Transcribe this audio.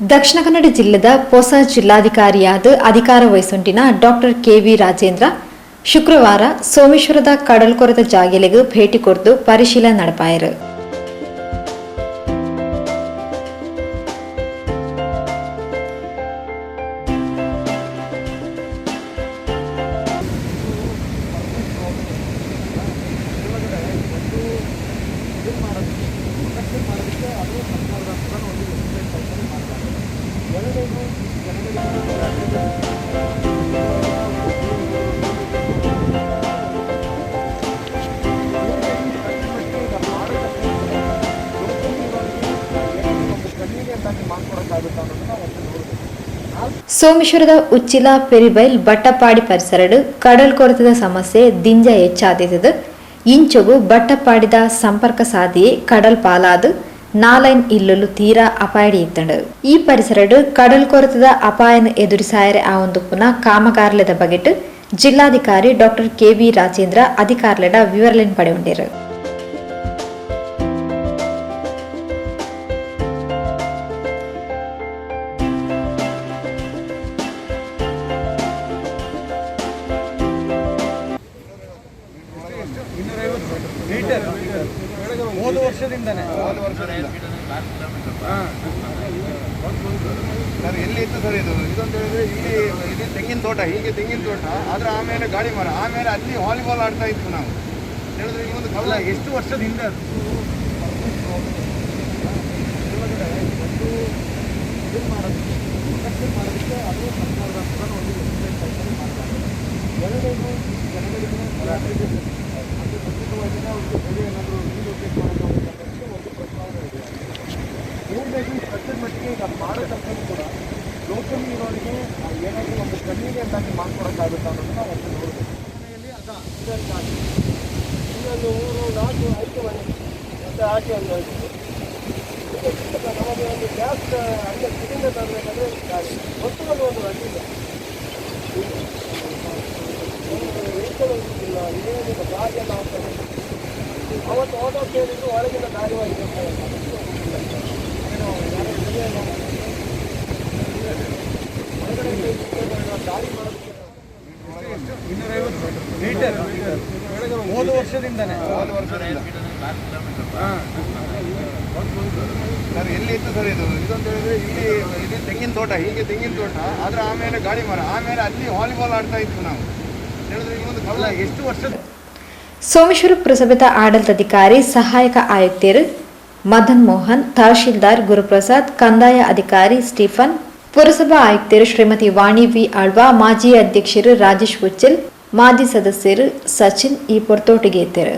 ದಕ್ಷಿಣ ಕನ್ನಡ ಜಿಲ್ಲೆದ ಹೊಸ ಜಿಲ್ಲಾಧಿಕಾರಿಯಾದ ಅಧಿಕಾರ ವಹಿಸುಂಟಿನ ಡಾಕ್ಟರ್ ಕೆ.ವಿ. ರಾಜೇಂದ್ರ ಶುಕ್ರವಾರ ಸೋಮೇಶ್ವರದ ಕಡಲ್ಕೊರೆತ ಜಾಗೆಲೆಗೆ ಭೇಟಿ ಕೊಟ್ಟು ಪರಿಶೀಲನೆ ನಡೆಪಾಯರು. ಸೋಮೇಶ್ವರದ ಉಚ್ಚಿಲ ಪೆರಿಬೈಲ್ ಬಟ್ಟಪಾಡಿ ಪರಿಸರಡು ಕಡಲ್ ಕೊರೆತದ ಸಮಸ್ಯೆ ದಿಂಜ ಹೆಚ್ಚಾದಿದ್ದು ಇಂಚೊಗು ಬಟ್ಟಪಾಡಿದ ಸಂಪರ್ಕ ಸಾಧಿಯೇ ಕಡಲ್ ಪಾಲಾದು ನಾಲೈನ್ ಇಲ್ಲಲು ತೀರಾ ಅಪಾಯಡಿ ಇತ್ತಂಡು. ಈ ಪರಿಸರಡು ಕಡಲ್ ಕೊರೆತದ ಅಪಾಯನ ಎದುರಿಸಾಯರೆ ಆ ಒಂದು ಪುನಃ ಕಾಮಗಾರ್ಲೆದ ಬಗೆಟ್ ಜಿಲ್ಲಾಧಿಕಾರಿ ಡಾಕ್ಟರ್ ಕೆ.ವಿ. ರಾಜೇಂದ್ರ ಅಧಿಕಾರ್ಲೆಡ ವಿವರಣೆ ಪಡೆಯುಂಡರು. ಎಲ್ಲಿ ಇತ್ತು ಸರ್ ಇದೊಂದು ಹೇಳಿದ್ರೆ ಇಲ್ಲಿ ತೆಂಗಿನ ತೋಟ, ಹೀಗೆ ತೆಂಗಿನ ತೋಟ, ಅದರ ಆಮೇಲೆ ಗಾಳಿ ಮರ, ಆಮೇಲೆ ಅಲ್ಲಿ ವಾಲಿಬಾಲ್ ಆಡ್ತಾ ಇದ್ವಿ ನಾವು ಹೇಳಿದ್ರೆ ಈ ಒಂದು ಕವಲ ಎಷ್ಟು ವರ್ಷದಿಂದ ಮಾಡೋದಕ್ಕೆ ಅದು ಸರ್ಕಾರದ ಒಂದು ಎರಡನೇದು ಒಂದು ಪ್ರಸ್ತಾವನೆ ಇದೆ. ಮೂರನೇದು ಸದ್ಯದ ಮಟ್ಟಿಗೆ ಈಗ ಮಾಡೋದಕ್ಕೂ ಕೂಡ ಲೋಕಲ್ ಇರೋರಿಗೆ ಏನಾದರೂ ಒಂದು ಕಣ್ಣಿಗೆ ಅಂತಾಗಿ ಮಾಡ್ಕೊಡೋಕ್ಕಾಗುತ್ತಾ ಅನ್ನೋದನ್ನ ಒಂದು ನೋಡಬೇಕು. ಮನೆಯಲ್ಲಿ ಇನ್ನೊಂದು 3-4-5 ಮನೆ ಮತ್ತು ಆಚೆ ಒಂದು ನಮಗೆ ಒಂದು ಗ್ಯಾಸ್ ಅಡುಗೆ ಸಿಲಿಂಡರ್ ತರಬೇಕಂದ್ರೆ ಗಾಡಿ ಒಟ್ಟಿಗೆ ಒಂದು ಅಡ್ಡಿಲ್ಲ ವೆಹಿಕಲ್ ಇಲ್ಲ, ಏನಿಲ್ಲ, ಗಾಡಿ ಎಲ್ಲ ಆಗ್ತದೆ. ಅವತ್ತು ಆಟೋ ಕೇಳಿದ್ರು ಒಳಗಿನ ದಾರಿ ಹೋದ ವರ್ಷದಿಂದನೇ ಸರ್ ಎಲ್ಲಿ ಇತ್ತು ಸರ್ ಇದೊಂದು ಹೇಳಿದ್ರೆ ಇಲ್ಲಿ ತೆಂಗಿನ ತೋಟ, ಹೀಗೆ ತೆಂಗಿನ ತೋಟ, ಅದರ ಆಮೇಲೆ ಗಾಳಿ ಮರ, ಆಮೇಲೆ ಅಲ್ಲಿ ವಾಲಿಬಾಲ್ ಆಡ್ತಾ ಇದ್ವಿ ನಾವು ಹೇಳಿದ್ರೆ ಈ ಒಂದು ಕವಲ ಎಷ್ಟು ವರ್ಷದ. ಸೋಮೇಶ್ವರ ಪುರಸಭೆದ ಆಡಳಿತಾಧಿಕಾರಿ ಸಹಾಯಕ ಆಯುಕ್ತರು ಮದನ್ ಮೋಹನ್, ತಹಶೀಲ್ದಾರ್ ಗುರುಪ್ರಸಾದ್, ಕಂದಾಯ ಅಧಿಕಾರಿ ಸ್ಟೀಫನ್, ಪುರಸಭಾ ಆಯುಕ್ತರು ಶ್ರೀಮತಿ ವಾಣಿ ವಿ ಆಳ್ವಾ, ಮಾಜಿ ಅಧ್ಯಕ್ಷರು ರಾಜೇಶ್ ಉಚ್ಚಿಲ್, ಮಾಜಿ ಸದಸ್ಯರು ಸಚಿನ್ ಈ ಪೊರ್ತೋಟಿಗೆ ಇದ್ದರು.